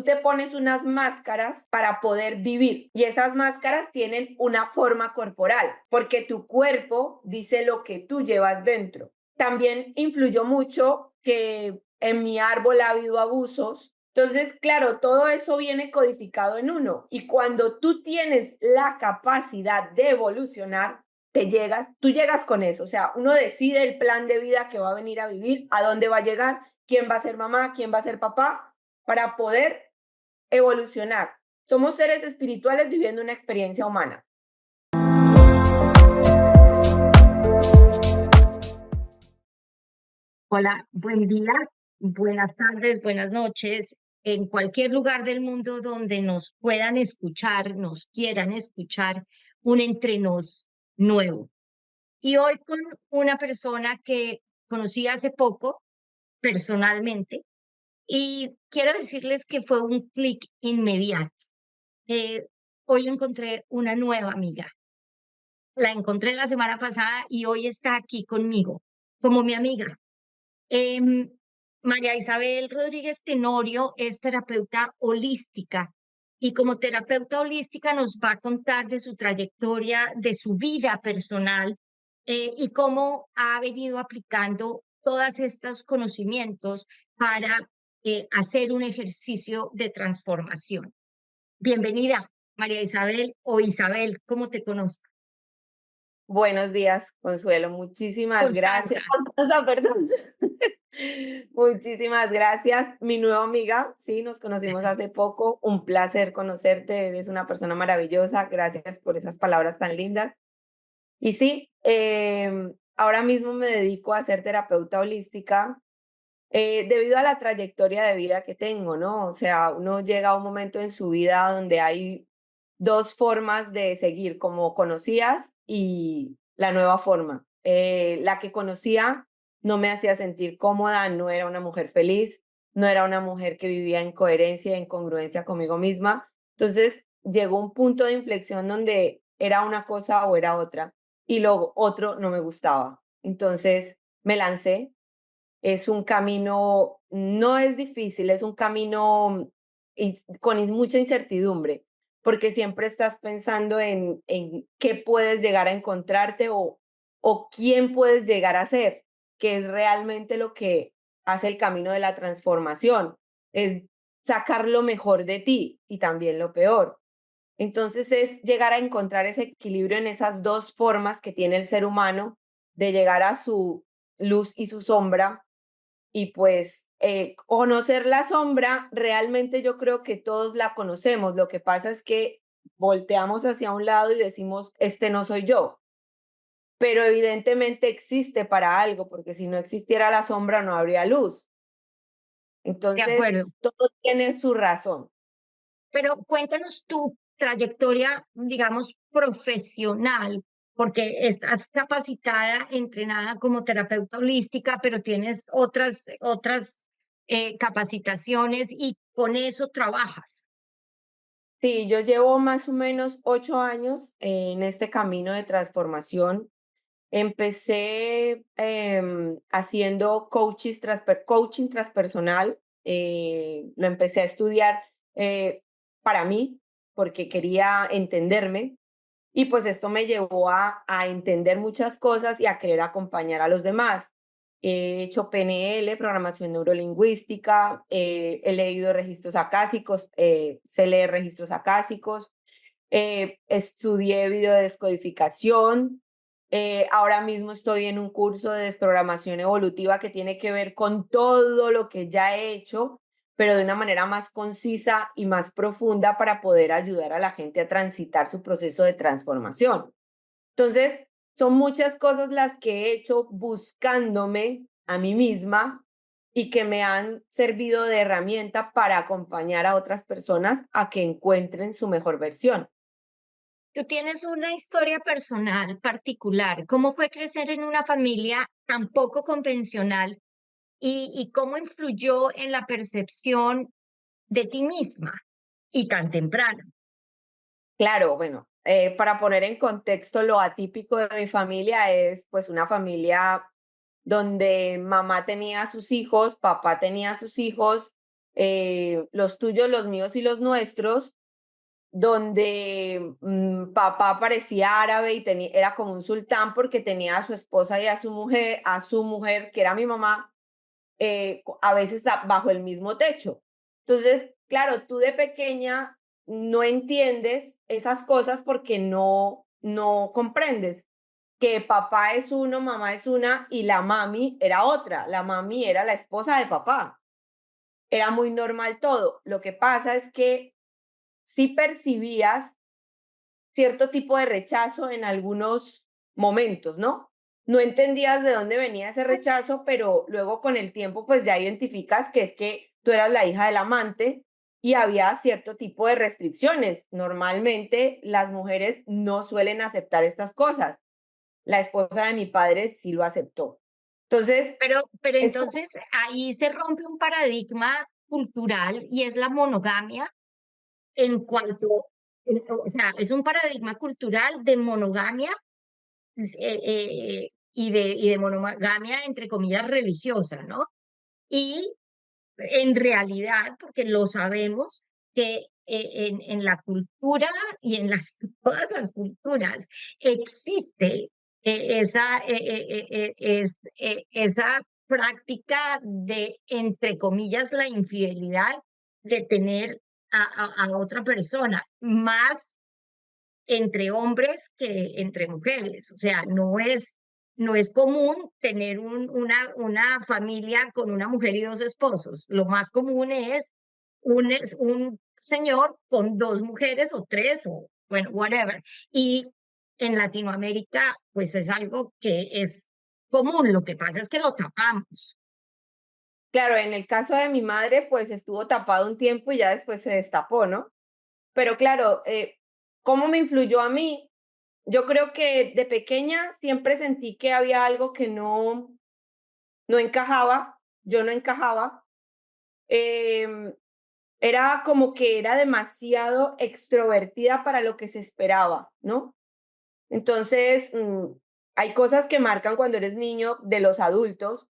tú te pones unas máscaras para poder vivir y esas máscaras tienen una forma corporal, porque tu cuerpo dice lo que tú llevas dentro. También influyó mucho que en mi árbol ha habido abusos. Entonces, claro, todo eso viene codificado en uno y cuando tú tienes la capacidad de evolucionar, tú llegas con eso, o sea, uno decide el plan de vida que va a venir a vivir, a dónde va a llegar, quién va a ser mamá, quién va a ser papá, para poder evolucionar. Somos seres espirituales viviendo una experiencia humana. Hola, buen día, buenas tardes, buenas noches, en cualquier lugar del mundo donde nos puedan escuchar, nos quieran escuchar, un entre nos nuevo. Y hoy con una persona que conocí hace poco personalmente y quiero decirles que fue un clic inmediato. Eh, Hoy encontré una nueva amiga. La encontré la semana pasada y hoy está aquí conmigo como mi amiga. Em, María Isabel Rodríguez Tenorio es terapeuta holística y como terapeuta holística nos va a contar de su trayectoria, de su vida personal y cómo ha venido aplicando todos estos conocimientos para hacer un ejercicio de transformación. Bienvenida, María Isabel o Isabel, como te conozco. Buenos días, Consuelo. Muchísimas Constanza. gracias. Constanza, perdón. Muchísimas gracias. Mi nueva amiga, sí, nos conocimos hace poco. Un placer conocerte. Eres una persona maravillosa. Gracias por esas palabras tan lindas. Y sí, ahora mismo me dedico a ser terapeuta holística debido a la trayectoria de vida que tengo, ¿no? O sea, uno llega a un momento en su vida donde hay dos formas de seguir, como conocías y la nueva forma. La que conocía no me hacía sentir cómoda, no era una mujer feliz, no era una mujer que vivía en coherencia y en congruencia conmigo misma. Entonces llegó un punto de inflexión donde era una cosa o era otra y lo otro no me gustaba. Entonces me lancé. Es un camino, no es difícil, es un camino con mucha incertidumbre, porque siempre estás pensando en qué puedes llegar a encontrarte o quién puedes llegar a ser, que es realmente lo que hace el camino de la transformación, es sacar lo mejor de ti y también lo peor. Entonces es llegar a encontrar ese equilibrio en esas dos formas que tiene el ser humano de llegar a su luz y su sombra y pues conocer la sombra, realmente yo creo que todos la conocemos. Lo que pasa es que volteamos hacia un lado y decimos, este no soy yo. Pero evidentemente existe para algo, porque si no existiera la sombra no habría luz. De Entonces, acuerdo. todo tiene su razón. Pero cuéntanos tu trayectoria, digamos, profesional, porque estás capacitada, entrenada como terapeuta holística, pero tienes otras capacitaciones y con eso trabajas. Sí, yo llevo más o menos 8 años en este camino de transformación. Empecé haciendo coaching transpersonal. Lo empecé a estudiar eh, para mí porque quería entenderme y pues esto me llevó a entender muchas cosas y a querer acompañar a los demás. He hecho PNL, programación neurolingüística, he leído registros acásicos, sé leer registros acásicos, estudié videodescodificación. Ahora mismo estoy en un curso de desprogramación evolutiva que tiene que ver con todo lo que ya he hecho, pero de una manera más concisa y más profunda para poder ayudar a la gente a transitar su proceso de transformación. Entonces, son muchas cosas las que he hecho buscándome a mí misma y que me han servido de herramienta para acompañar a otras personas a que encuentren su mejor versión. Tú tienes una historia personal particular. ¿Cómo fue crecer en una familia tan poco convencional y cómo influyó en la percepción de ti misma y tan temprano? Claro, bueno, para poner en contexto, lo atípico de mi familia es pues una familia donde mamá tenía a sus hijos, papá tenía a sus hijos Los tuyos, los míos y los nuestros, donde papá parecía árabe y era como un sultán porque tenía a su esposa y a su mujer, que era mi mamá, a veces bajo el mismo techo. Entonces, claro, tú de pequeña no entiendes esas cosas porque no comprendes que papá es uno, mamá es una y la mami era otra. La mami era la esposa de papá. Era muy normal todo. Lo que pasa es que sí percibías cierto tipo de rechazo en algunos momentos, ¿no? No entendías de dónde venía ese rechazo, pero luego con el tiempo pues ya identificas que es que tú eras la hija del amante y había cierto tipo de restricciones. Normalmente las mujeres no suelen aceptar estas cosas. La esposa de mi padre sí lo aceptó. Entonces, Pero es como, entonces ahí se rompe un paradigma cultural y es la monogamia en cuanto, o sea, es un paradigma cultural de monogamia y de monogamia entre comillas religiosa, ¿no? Y en realidad, porque lo sabemos, que en la cultura y en todas las culturas existe esa práctica de, entre comillas, la infidelidad de tener a otra persona, más entre hombres que entre mujeres. O sea, no es común tener una familia con una mujer y dos esposos. Lo más común es un señor con dos mujeres o tres o, bueno, whatever. Y en Latinoamérica, pues es algo que es común. Lo que pasa es que lo tapamos. claro, en el caso de mi madre, pues estuvo tapado un tiempo y ya después se destapó, ¿no? Pero claro, ¿cómo me influyó a mí? Yo creo que de pequeña siempre sentí que había algo que no encajaba, yo no encajaba. Em, Era como que era demasiado extrovertida para lo que se esperaba, ¿no? Entonces, hay cosas que marcan cuando eres niño de los adultos.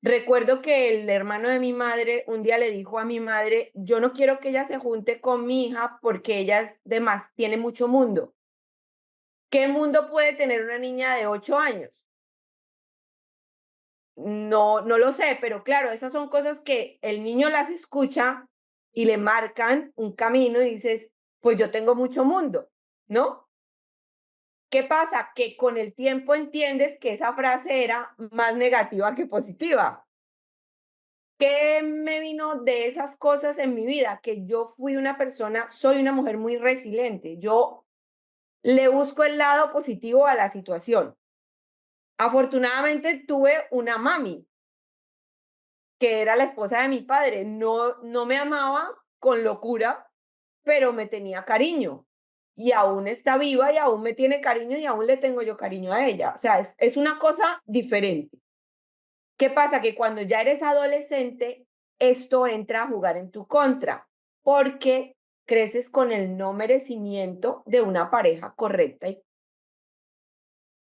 Recuerdo que el hermano de mi madre un día le dijo a mi madre, yo no quiero que ella se junte con mi hija porque ella tiene mucho mundo. ¿Qué mundo puede tener una niña de 8 años? No lo sé, pero claro, esas son cosas que el niño las escucha y le marcan un camino y dices, pues yo tengo mucho mundo, ¿no? ¿Qué pasa? Que con el tiempo entiendes que esa frase era más negativa que positiva. ¿Qué me vino de esas cosas en mi vida? Que yo soy una mujer muy resiliente. Yo le busco el lado positivo a la situación. Afortunadamente tuve una mami que era la esposa de mi padre. No me amaba con locura, pero me tenía cariño. Y aún está viva y aún me tiene cariño y aún le tengo yo cariño a ella. O sea, es una cosa diferente. ¿Qué pasa? Que cuando ya eres adolescente, esto entra a jugar en tu contra, porque creces con el no merecimiento de una pareja correcta.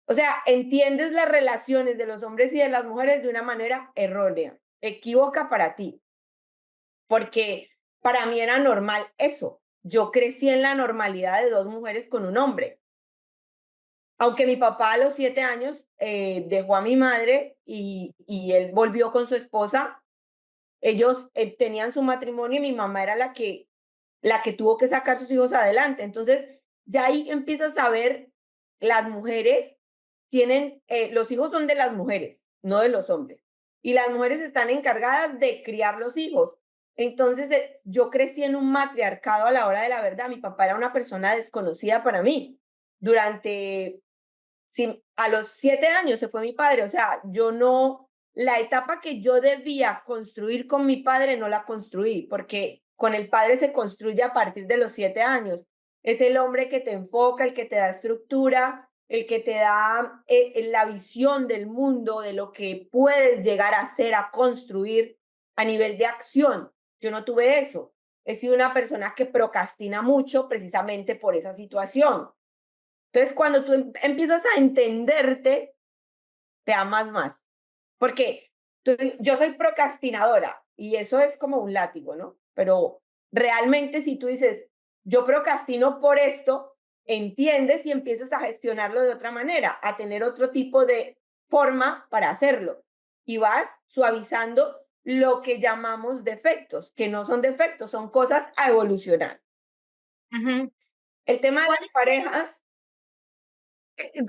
O sea, entiendes las relaciones de los hombres y de las mujeres de una manera errónea, equívoca para ti, porque para mí era normal eso. Yo crecí en la normalidad de dos mujeres con un hombre. Aunque mi papá a los 7 años dejó a mi madre y él volvió con su esposa, ellos tenían su matrimonio y mi mamá era la que tuvo que sacar sus hijos adelante. Entonces, ya ahí empiezas a ver, las mujeres los hijos son de las mujeres, no de los hombres. Y las mujeres están encargadas de criar los hijos. Entonces, yo crecí en un matriarcado a la hora de la verdad. Mi papá era una persona desconocida para mí. Durante, sí, a los 7 años se fue mi padre. O sea, yo no, la etapa que yo debía construir con mi padre no la construí, porque con el padre se construye a partir de los 7 años. Es el hombre que te enfoca, el que te da estructura, el que te da la visión del mundo, de lo que puedes llegar a hacer, a construir a nivel de acción. Yo no tuve eso. He sido una persona que procrastina mucho precisamente por esa situación. Entonces, cuando tú empiezas a entenderte, te amas más. Porque yo soy procrastinadora. y eso es como un látigo, ¿no? Pero realmente si tú dices, yo procrastino por esto, entiendes y empiezas a gestionarlo de otra manera, a tener otro tipo de forma para hacerlo. Y vas suavizando lo que llamamos defectos, que no son defectos, son cosas a evolucionar. Ujú. El tema de las ¿Cuáles parejas,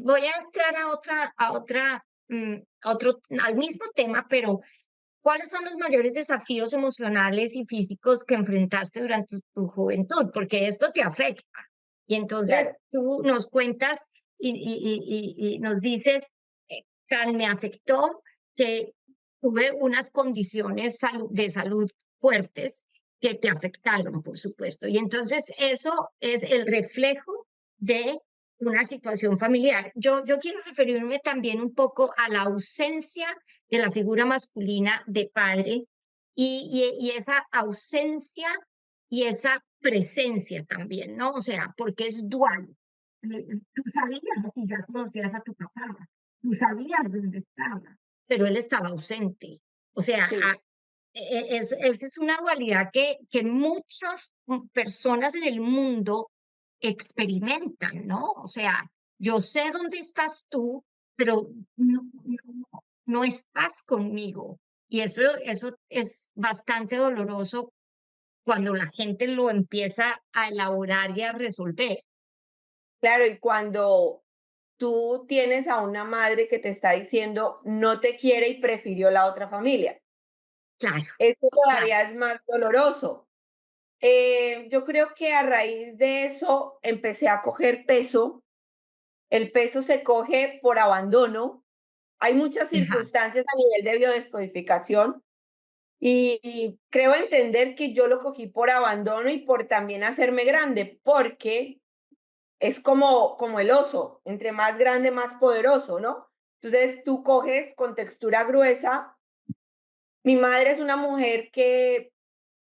voy a entrar a otro, al mismo tema, pero ¿cuáles son los mayores desafíos emocionales y físicos que enfrentaste durante tu juventud? Porque esto te afecta. Y entonces claro, tú nos cuentas y nos dices, tan me afectó que tuve unas condiciones de salud fuertes que te afectaron, por supuesto. Y entonces eso es el reflejo de una situación familiar. Yo quiero referirme también un poco a la ausencia de la figura masculina de padre y esa ausencia y esa presencia también, ¿no? O sea, porque es dual. Tú sabías si ya conocías a tu papá, tú sabías dónde estaba, pero él estaba ausente. O sea, sí. esa es una dualidad que muchas personas en el mundo experimentan, ¿no? O sea, yo sé dónde estás tú, pero no estás conmigo. Y eso es bastante doloroso cuando la gente lo empieza a elaborar y a resolver. Claro, y cuando tú tienes a una madre que te está diciendo no te quiere y prefirió la otra familia, Claro, eso claro. todavía es más doloroso. Yo creo que a raíz de eso empecé a coger peso. El peso se coge por abandono. Hay muchas Ajá. circunstancias a nivel de biodescodificación y creo entender que yo lo cogí por abandono y por también hacerme grande, porque es como el oso, entre más grande, más poderoso, ¿no? Entonces tú coges con textura gruesa. Mi madre es una mujer que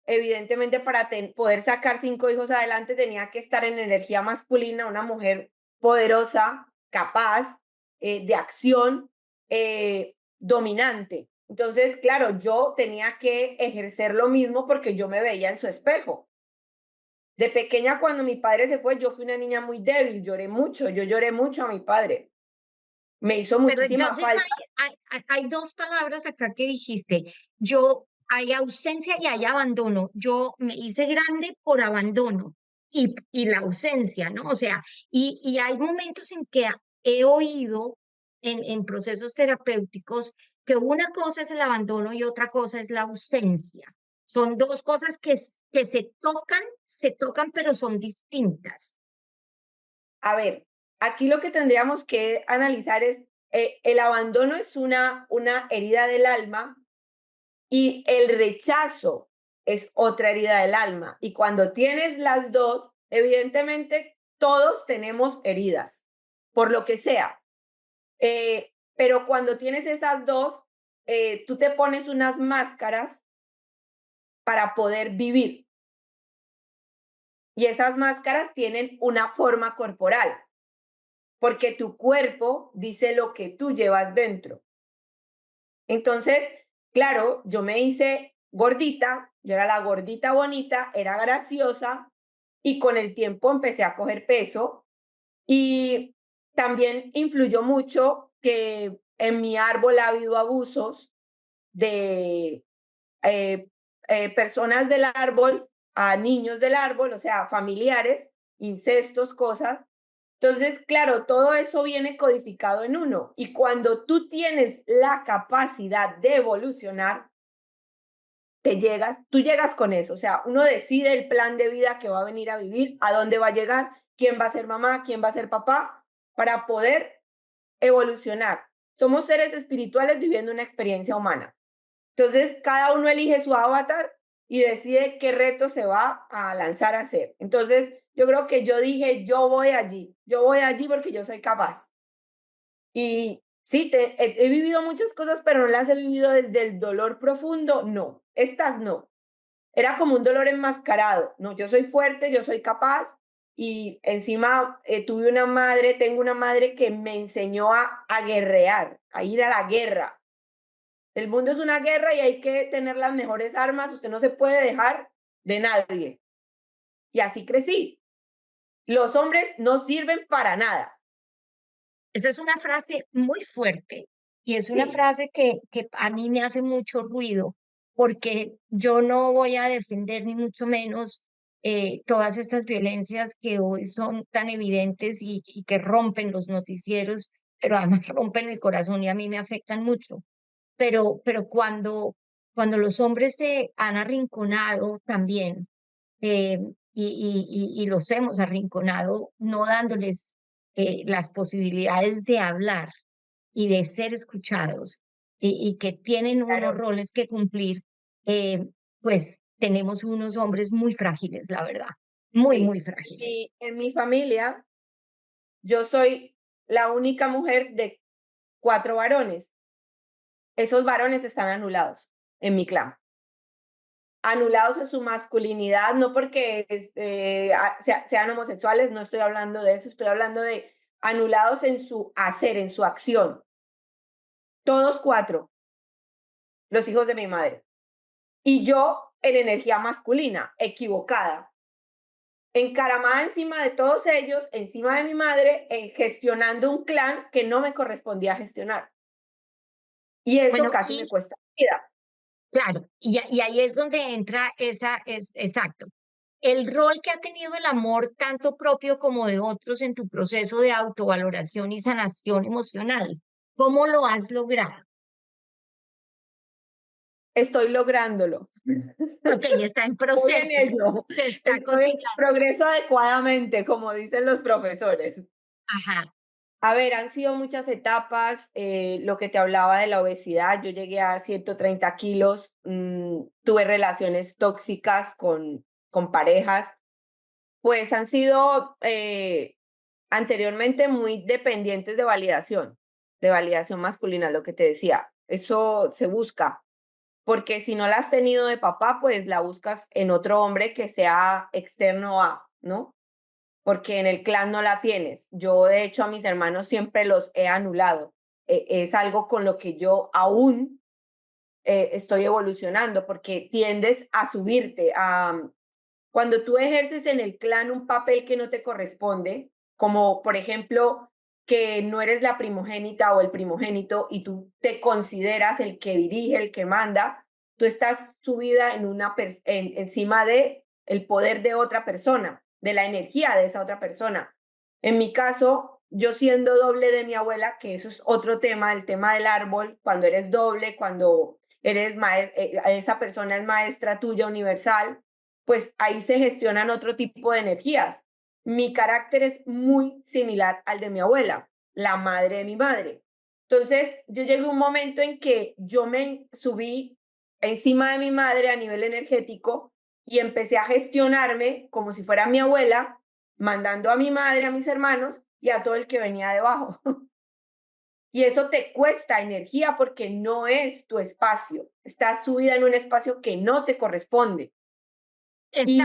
evidentemente para poder sacar 5 hijos adelante tenía que estar en energía masculina, una mujer poderosa, capaz, de acción, dominante. Entonces, claro, yo tenía que ejercer lo mismo porque yo me veía en su espejo. De pequeña, cuando mi padre se fue, yo fui una niña muy débil, lloré mucho, yo lloré mucho a mi padre. Me hizo Pero muchísima entonces falta. hay dos palabras acá que dijiste. Yo, hay ausencia y hay abandono. Yo me hice grande por abandono y la ausencia, ¿no? O sea, y hay momentos en que he oído en procesos terapéuticos que una cosa es el abandono y otra cosa es la ausencia. Son dos cosas que se tocan, pero son distintas. A ver, aquí lo que tendríamos que analizar es, el abandono es una herida del alma y el rechazo es otra herida del alma. Y cuando tienes las dos, evidentemente todos tenemos heridas, por lo que sea. Pero cuando tienes esas dos, tú te pones unas máscaras para poder vivir. Y esas máscaras tienen una forma corporal, porque tu cuerpo dice lo que tú llevas dentro. Entonces, claro, yo me hice gordita, yo era la gordita bonita, era graciosa y con el tiempo empecé a coger peso y también influyó mucho que en mi árbol ha habido abusos de eh, personas del árbol a niños del árbol, o sea, familiares, incestos, cosas. Entonces, claro, todo eso viene codificado en uno. Y cuando tú tienes la capacidad de evolucionar, tú llegas con eso. O sea, uno decide el plan de vida que va a venir a vivir, a dónde va a llegar, quién va a ser mamá, quién va a ser papá, para poder evolucionar. Somos seres espirituales viviendo una experiencia humana. Entonces, cada uno elige su avatar y decide qué reto se va a lanzar a hacer. Entonces, yo creo que yo dije, yo voy allí porque yo soy capaz. Y sí, he vivido muchas cosas, pero no las he vivido desde el dolor profundo, no, estas no. Era como un dolor enmascarado, no, yo soy fuerte, yo soy capaz y encima tengo una madre que me enseñó a guerrear, a ir a la guerra. El mundo es una guerra y hay que tener las mejores armas, usted no se puede dejar de nadie. Y así crecí. Los hombres no sirven para nada. Esa es una frase muy fuerte y es una Sí, frase que a mí me hace mucho ruido porque yo no voy a defender ni mucho menos todas estas violencias que hoy son tan evidentes y que rompen los noticieros, pero además rompen el corazón y a mí me afectan mucho. Pero cuando los hombres se han arrinconado también, eh, y los hemos arrinconado, no dándoles las posibilidades de hablar y de ser escuchados y que tienen unos claro. roles que cumplir, eh, pues tenemos unos hombres muy frágiles, la verdad, muy, Sí. muy frágiles. Y en mi familia, yo soy la única mujer de 4 varones. Esos varones están anulados en mi clan. Anulados en su masculinidad, no porque sean homosexuales, no estoy hablando de eso, estoy hablando de anulados en su hacer, en su acción. Todos 4, los hijos de mi madre. Y yo en energía masculina, equivocada, encaramada encima de todos ellos, encima de mi madre, gestionando un clan que no me correspondía gestionar. Y eso Bueno, casi me y cuesta la vida. claro, y ahí es donde entra exacto. El rol que ha tenido el amor, tanto propio como de otros, en tu proceso de autovaloración y sanación emocional. ¿Cómo lo has logrado? Estoy lográndolo. Ok, está en Voy en proceso, ello. se está Estoy en cocinando. progreso adecuadamente, como dicen los profesores. Ajá. A ver, han sido muchas etapas. Lo que te hablaba de la obesidad, yo llegué a 130 kilos, tuve relaciones tóxicas con parejas, pues han sido anteriormente muy dependientes de validación masculina, lo que te decía. Eso se busca, porque si no la has tenido de papá, pues la buscas en otro hombre que sea externo a, ¿no? Porque en el clan no la tienes. Yo, de hecho, a mis hermanos siempre los he anulado. Es algo con lo que yo aún estoy evolucionando, porque tiendes a subirte, cuando tú ejerces en el clan un papel que no te corresponde, como por ejemplo que no eres la primogénita o el primogénito y tú te consideras el que dirige, el que manda, tú estás subida encima de el poder de otra persona, de la energía de esa otra persona. En mi caso, yo siendo doble de mi abuela, que eso es otro tema, el tema del árbol, cuando eres doble, cuando esa persona es maestra tuya universal, pues ahí se gestionan otro tipo de energías. Mi carácter es muy similar al de mi abuela, la madre de mi madre. Entonces, yo llegué a un momento en que yo me subí encima de mi madre a nivel energético y empecé a gestionarme como si fuera mi abuela, mandando a mi madre, a mis hermanos y a todo el que venía debajo. Y eso te cuesta energía porque no es tu espacio. Estás subida en un espacio que no te corresponde. Y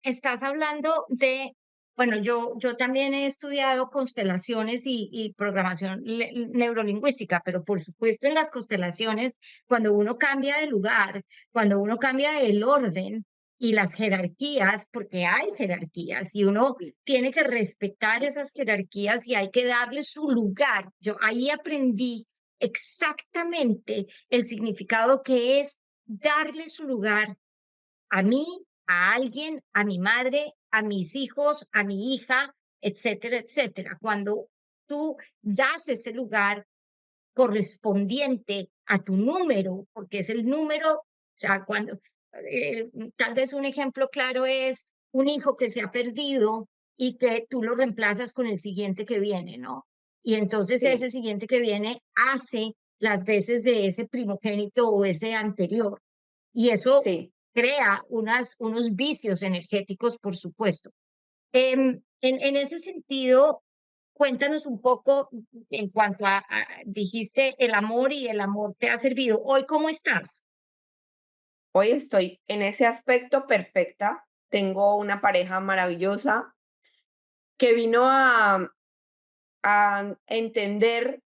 Estás hablando de, bueno, yo también he estudiado constelaciones y programación neurolingüística, pero por supuesto en las constelaciones, cuando uno cambia de lugar, cuando uno cambia el orden y las jerarquías, porque hay jerarquías y uno tiene que respetar esas jerarquías y hay que darle su lugar. Yo ahí aprendí exactamente el significado que es darle su lugar a mí, a alguien, a mi madre, a mis hijos, a mi hija, etcétera, etcétera. Cuando tú das ese lugar correspondiente a tu número, porque es el número, o sea, cuando tal vez un ejemplo claro es un hijo que se ha perdido y que tú lo reemplazas con el siguiente que viene, ¿no? Y entonces ese sí, siguiente que viene hace las veces de ese primogénito o ese anterior. Y eso sí. crea unos vicios energéticos, por supuesto. En ese sentido, cuéntanos un poco en cuanto dijiste el amor y el amor te ha servido. Hoy, ¿cómo estás? Hoy estoy en ese aspecto perfecta. Tengo una pareja maravillosa que vino a entender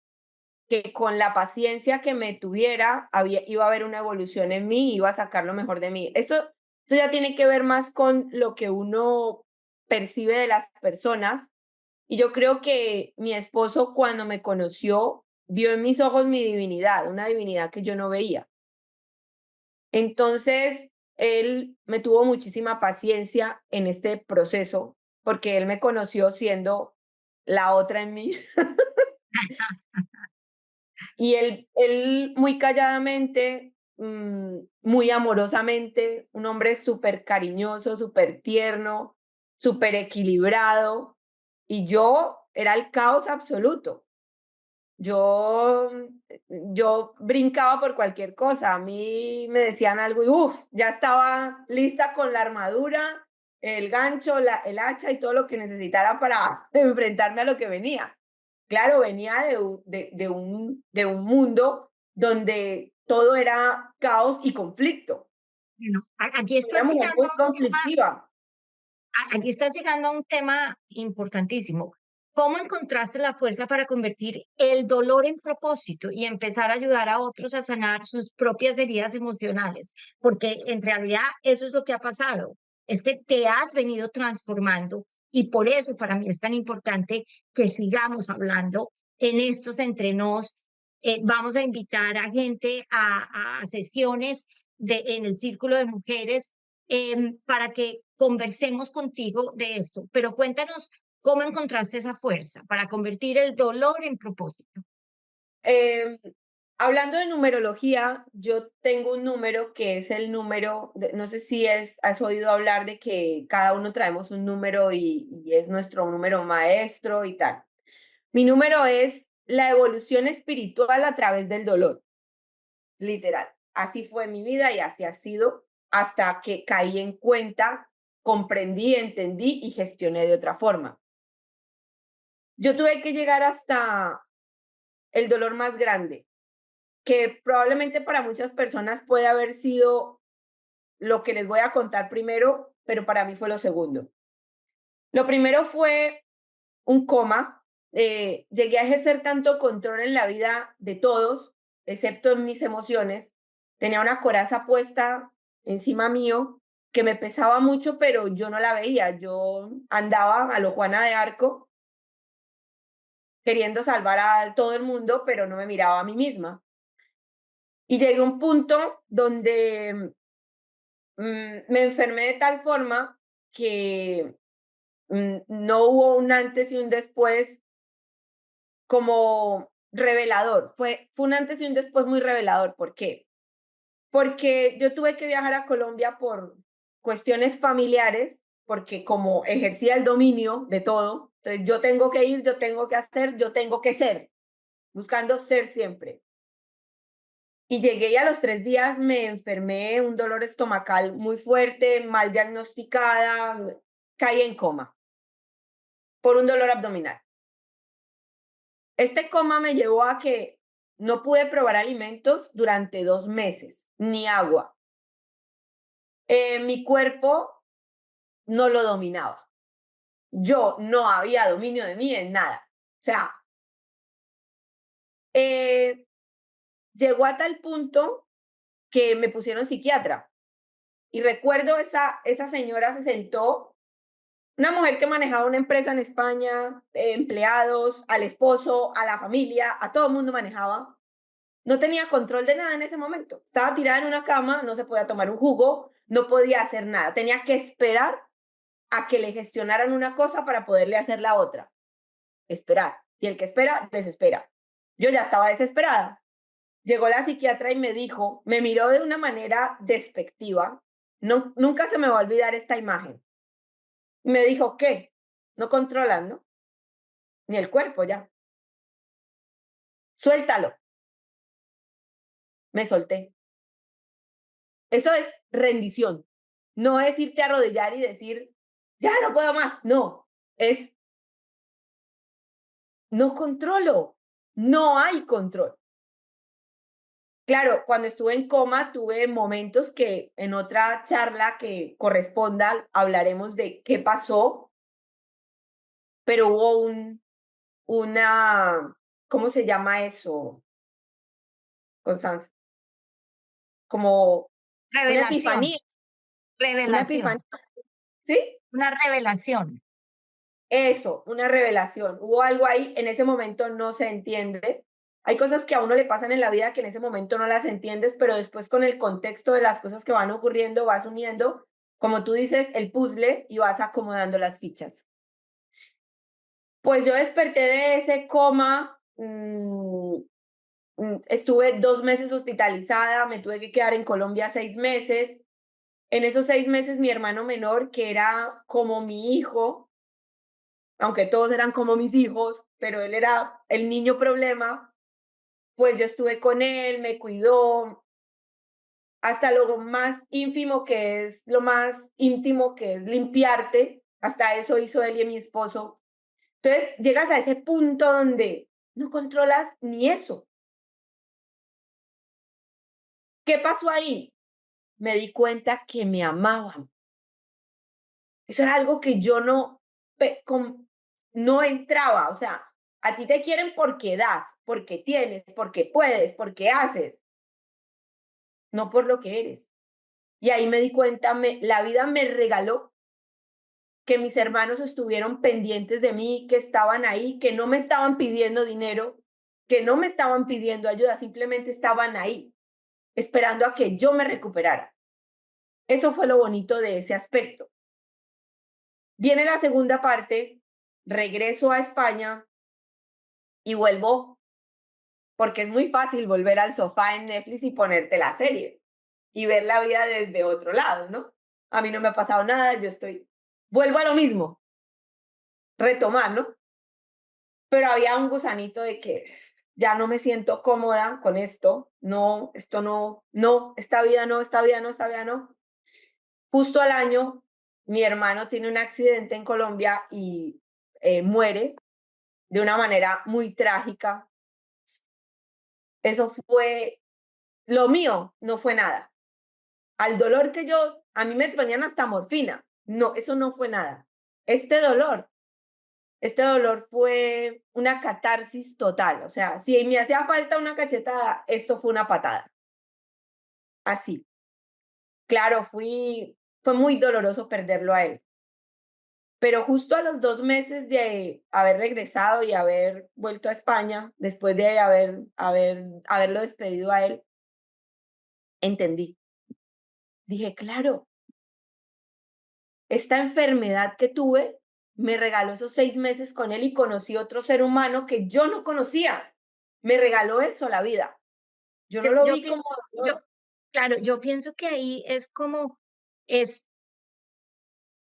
que con la paciencia que me tuviera, iba a haber una evolución en mí, iba a sacar lo mejor de mí. Eso ya tiene que ver más con lo que uno percibe de las personas. Y yo creo que mi esposo, cuando me conoció, vio en mis ojos mi divinidad, una divinidad que yo no veía. Entonces, él me tuvo muchísima paciencia en este proceso, porque él me conoció siendo la otra en mí. Y él muy calladamente, muy amorosamente, un hombre súper cariñoso, súper tierno, súper equilibrado, y yo era el caos absoluto. Yo, yo brincaba por cualquier cosa. A mí me decían algo y ya estaba lista con la armadura, el gancho, el hacha y todo lo que necesitara para enfrentarme a lo que venía. Claro, venía de un mundo donde todo era caos y conflicto. Bueno, aquí Una estás mujer llegando muy a un tema, conflictiva. aquí estás llegando a un tema importantísimo. ¿Cómo encontraste la fuerza para convertir el dolor en propósito y empezar a ayudar a otros a sanar sus propias heridas emocionales? Porque en realidad eso es lo que ha pasado. Es que te has venido transformando y por eso para mí es tan importante que sigamos hablando en estos entrenos. Vamos a invitar a gente a sesiones en el Círculo de Mujeres para que conversemos contigo de esto. Pero cuéntanos cómo encontraste esa fuerza para convertir el dolor en propósito. Em, Hablando de numerología, yo tengo un número que es el número, no sé si has oído hablar de que cada uno traemos un número y es nuestro número maestro y tal. Mi número es la evolución espiritual a través del dolor, literal. Así fue mi vida y así ha sido hasta que caí en cuenta, comprendí, entendí y gestioné de otra forma. Yo tuve que llegar hasta el dolor más grande, que probablemente para muchas personas puede haber sido lo que les voy a contar primero, pero para mí fue lo segundo. Lo primero fue un coma. Llegué a ejercer tanto control en la vida de todos, excepto en mis emociones. Tenía una coraza puesta encima mío que me pesaba mucho, pero yo no la veía. Yo andaba a lo Juana de Arco queriendo salvar a todo el mundo, pero no me miraba a mí misma. Y llegué a un punto donde me enfermé de tal forma que no hubo un antes y un después como revelador. Fue un antes y un después muy revelador. ¿Por qué? Porque yo tuve que viajar a Colombia por cuestiones familiares, porque como ejercía el dominio de todo, entonces yo tengo que ir, yo tengo que hacer, yo tengo que ser, buscando ser siempre. Y llegué y a los 3 días me enfermé, un dolor estomacal muy fuerte, mal diagnosticada, caí en coma por un dolor abdominal. Este coma me llevó a que no pude probar alimentos durante 2 meses, ni agua. Mi cuerpo no lo dominaba. Yo no había dominio de mí en nada. O sea, eh, llegó a tal punto que me pusieron psiquiatra. Y recuerdo esa señora se sentó, una mujer que manejaba una empresa en España, empleados, al esposo, a la familia, a todo el mundo manejaba. No tenía control de nada en ese momento. Estaba tirada en una cama, no se podía tomar un jugo, no podía hacer nada. Tenía que esperar a que le gestionaran una cosa para poderle hacer la otra. Esperar. Y el que espera, desespera. Yo ya estaba desesperada. Llegó la psiquiatra y me dijo, me miró de una manera despectiva. No, nunca se me va a olvidar esta imagen. Me dijo, ¿qué? No controlan, ¿no? Ni el cuerpo ya. Suéltalo. Me solté. Eso es rendición. No es irte a arrodillar y decir, ya no puedo más. No, es no controlo. No hay control. Claro, cuando estuve en coma tuve momentos que en otra charla que corresponda hablaremos de qué pasó, pero hubo una ¿cómo se llama eso, Constanza? Como una epifanía, Revelación, una epifanía, revelación, ¿sí? una revelación. Eso, una revelación. Hubo algo ahí, en ese momento no se entiende. Hay cosas que a uno le pasan en la vida que en ese momento no las entiendes, pero después con el contexto de las cosas que van ocurriendo, vas uniendo, como tú dices, el puzzle y vas acomodando las fichas. Pues yo desperté de ese coma, estuve 2 meses hospitalizada, me tuve que quedar en Colombia 6 meses. En esos 6 meses mi hermano menor, que era como mi hijo, aunque todos eran como mis hijos, pero él era el niño problema, pues yo estuve con él, me cuidó, hasta lo más ínfimo que es, lo más íntimo que es limpiarte, hasta eso hizo él y mi esposo. Entonces llegas a ese punto donde no controlas ni eso. ¿Qué pasó ahí? Me di cuenta que me amaban. Eso era algo que yo no entraba, o sea, a ti te quieren porque das, porque tienes, porque puedes, porque haces, no por lo que eres. Y ahí me di cuenta, la vida me regaló que mis hermanos estuvieron pendientes de mí, que estaban ahí, que no me estaban pidiendo dinero, que no me estaban pidiendo ayuda, simplemente estaban ahí, esperando a que yo me recuperara. Eso fue lo bonito de ese aspecto. Viene la segunda parte, regreso a España y vuelvo, porque es muy fácil volver al sofá en Netflix y ponerte la serie y ver la vida desde otro lado, ¿no? A mí no me ha pasado nada, vuelvo a lo mismo, retomar, ¿no? Pero había un gusanito de que ya no me siento cómoda con esto no, no, esta vida no, esta vida no, esta vida no. Justo al año, mi hermano tiene un accidente en Colombia y muere de una manera muy trágica. Eso fue lo mío, no fue nada. Al dolor a mí me ponían hasta morfina. No, eso no fue nada. Este dolor, este dolor fue una catarsis total. O sea, si me hacía falta una cachetada, esto fue una patada. Así. Claro, fue muy doloroso perderlo a él. Pero justo a los 2 meses de haber regresado y haber vuelto a España, después de haberlo despedido a él, entendí. Dije, claro, esta enfermedad que tuve me regaló esos 6 meses con él y conocí otro ser humano que yo no conocía. Me regaló eso, la vida. Yo no lo Yo vi como pienso, dolor. claro, yo pienso que ahí es como, es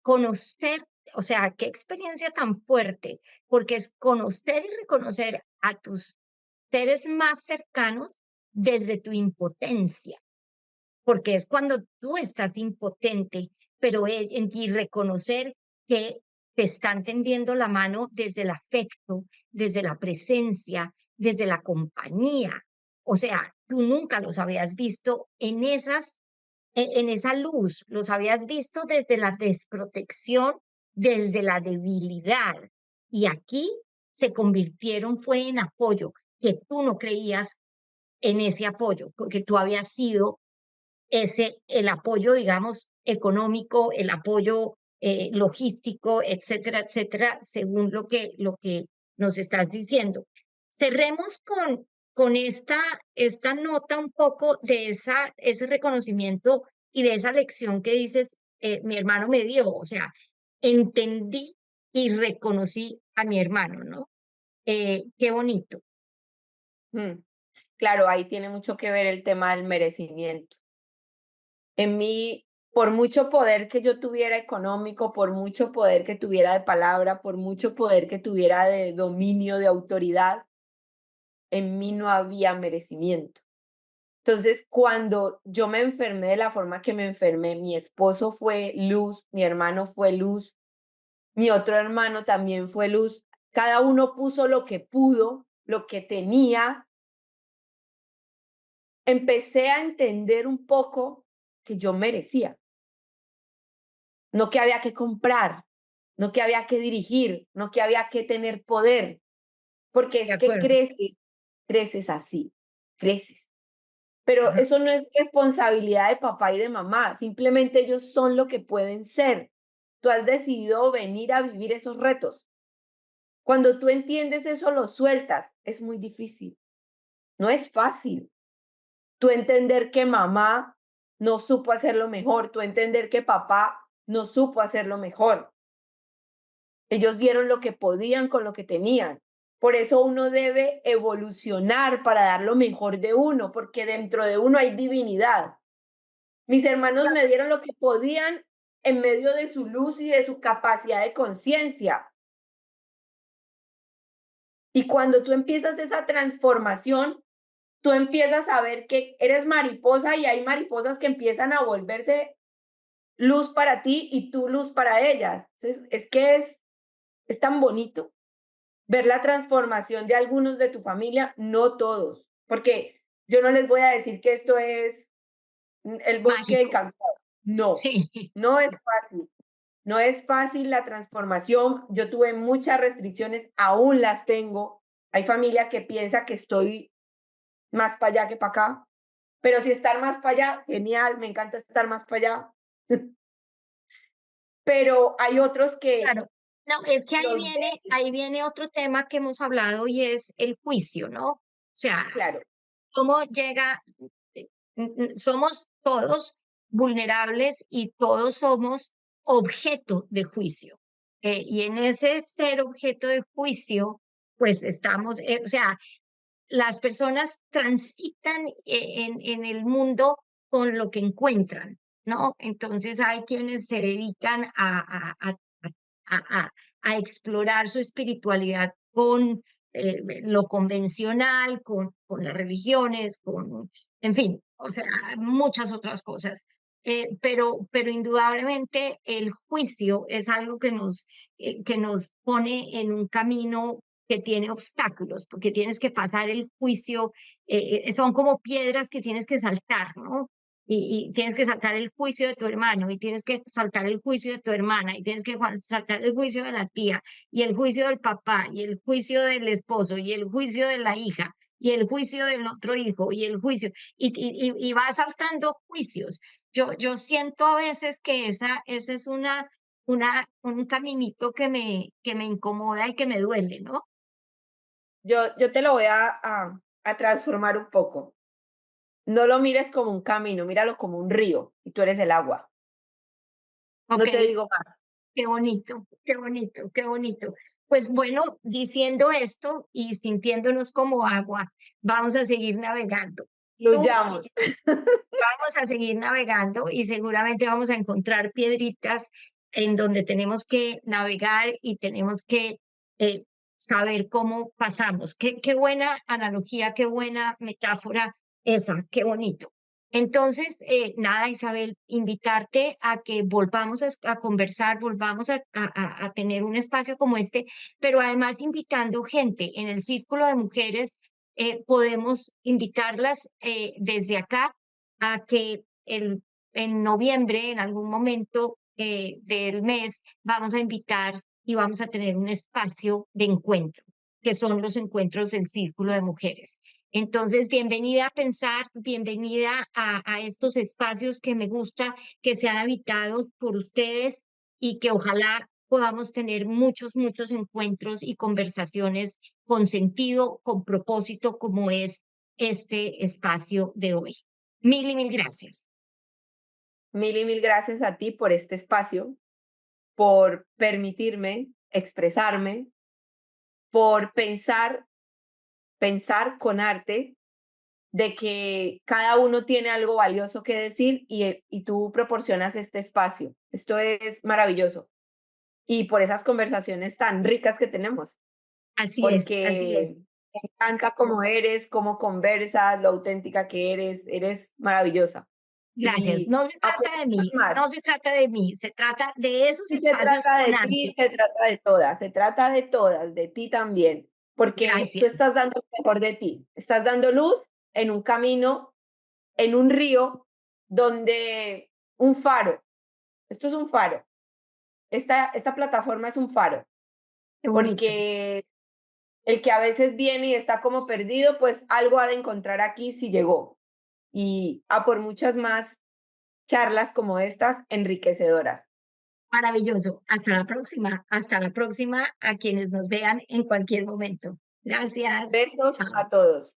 conocer, o sea, qué experiencia tan fuerte, porque es conocer y reconocer a tus seres más cercanos desde tu impotencia, porque es cuando tú estás impotente, pero y reconocer que te están tendiendo la mano desde el afecto, desde la presencia, desde la compañía. O sea, tú nunca los habías visto en en esa luz, los habías visto desde la desprotección, desde la debilidad. Y aquí se convirtieron, fue en apoyo, que tú no creías en ese apoyo, porque tú habías sido el apoyo, digamos, económico, el apoyo logístico, etcétera, etcétera, según lo que nos estás diciendo. Cerremos con esta nota un poco de ese reconocimiento y de esa lección que dices, mi hermano me dio, o sea, entendí y reconocí a mi hermano, ¿no? Qué bonito. Mm, claro, ahí tiene mucho que ver el tema del merecimiento. En mí, por mucho poder que yo tuviera económico, por mucho poder que tuviera de palabra, por mucho poder que tuviera de dominio, de autoridad, en mí no había merecimiento. Entonces, cuando yo me enfermé de la forma que me enfermé, mi esposo fue luz, mi hermano fue luz, mi otro hermano también fue luz. Cada uno puso lo que pudo, lo que tenía. Empecé a entender un poco que yo merecía, no que había que comprar, no que había que dirigir, no que había que tener poder. porque de es que acuerdo. creces así, creces. Pero Ajá. eso no es responsabilidad de papá y de mamá, simplemente ellos son lo que pueden ser. Tú has decidido venir a vivir esos retos. Cuando tú entiendes eso, lo sueltas. Es muy difícil, no es fácil. Tú entender que mamá no supo hacerlo mejor, tú entender que papá no supo hacerlo mejor. Ellos dieron lo que podían con lo que tenían. Por eso uno debe evolucionar para dar lo mejor de uno, porque dentro de uno hay divinidad. Mis hermanos me dieron lo que podían en medio de su luz y de su capacidad de conciencia. Y cuando tú empiezas esa transformación, tú empiezas a ver que eres mariposa y hay mariposas que empiezan a volverse luz para ti y tú luz para ellas. Es que es tan bonito ver la transformación de algunos de tu familia, no todos, porque yo no les voy a decir que esto es el bosque Mágico. encantado. No, Sí, no es fácil. No es fácil la transformación. Yo tuve muchas restricciones, aún las tengo. Hay familia que piensa que estoy más para allá que para acá, pero si estar más para allá, genial, me encanta estar más para allá. Pero hay otros que claro. No, es que los ven, ahí viene otro tema que hemos hablado y es el juicio, ¿no? O sea, claro, cómo llega, somos todos vulnerables y todos somos objeto de juicio. Y en ese ser objeto de juicio, pues estamos, o sea, las personas transitan en el mundo con lo que encuentran, ¿no? Entonces hay quienes se dedican a, a explorar su espiritualidad con lo convencional, con las religiones, en fin, o sea, muchas otras cosas. Pero indudablemente el juicio es algo que nos pone en un camino que tiene obstáculos, porque tienes que pasar el juicio, son como piedras que tienes que saltar, ¿no? Y tienes que saltar el juicio de tu hermano, y tienes que saltar el juicio de tu hermana, y tienes que saltar el juicio de la tía, y el juicio del papá, y el juicio del esposo, y el juicio de la hija, y el juicio del otro hijo, y el juicio, y vas saltando juicios. Yo siento a veces que esa es un caminito que me incomoda y que me duele, ¿no? yo te lo voy a transformar un poco. No lo mires como un camino, míralo como un río y tú eres el agua. Ok, No te digo más. qué bonito, qué bonito, qué bonito. Pues bueno, diciendo esto y sintiéndonos como agua, vamos a seguir navegando. Tú y Fluyamos. yo vamos a seguir navegando y seguramente vamos a encontrar piedritas en donde tenemos que navegar y tenemos que eh, saber cómo pasamos. Qué buena analogía, qué buena metáfora esa, qué bonito. Entonces, nada, Isabel, invitarte a que volvamos a conversar, volvamos a tener un espacio como este, pero además invitando gente en el círculo de mujeres, podemos invitarlas desde acá a que en noviembre, en algún momento del mes, vamos a invitar y vamos a tener un espacio de encuentro, que son los encuentros del Círculo de Mujeres. Entonces, bienvenida a pensar, bienvenida a estos espacios que me gusta que sean habitados por ustedes y que ojalá podamos tener muchos, muchos encuentros y conversaciones con sentido, con propósito, como es este espacio de hoy. Mil y mil gracias. Mil y mil gracias a ti por este espacio, por permitirme expresarme, por pensar con arte de que cada uno tiene algo valioso que decir y tú proporcionas este espacio. Esto es maravilloso. Y por esas conversaciones tan ricas que tenemos, Así es, así porque es. me encanta cómo eres, cómo conversas, lo auténtica que eres maravillosa. Gracias. Y No se trata de apoyamos mí, más. no se trata de mí, se trata de esos Y se espacios trata con de ti, arte. se trata de todas, se trata de todas, de ti también, porque tú Gracias. estás dando lo mejor de ti, estás dando luz en un camino, en un río, donde un faro, esto es un faro, esta plataforma es un faro, Qué bonito. porque El que a veces viene y está como perdido, pues algo ha de encontrar aquí si llegó. Y a por muchas más charlas como estas enriquecedoras. Maravilloso. Hasta la próxima a quienes nos vean en cualquier momento. Gracias. Besos Chao. a todos.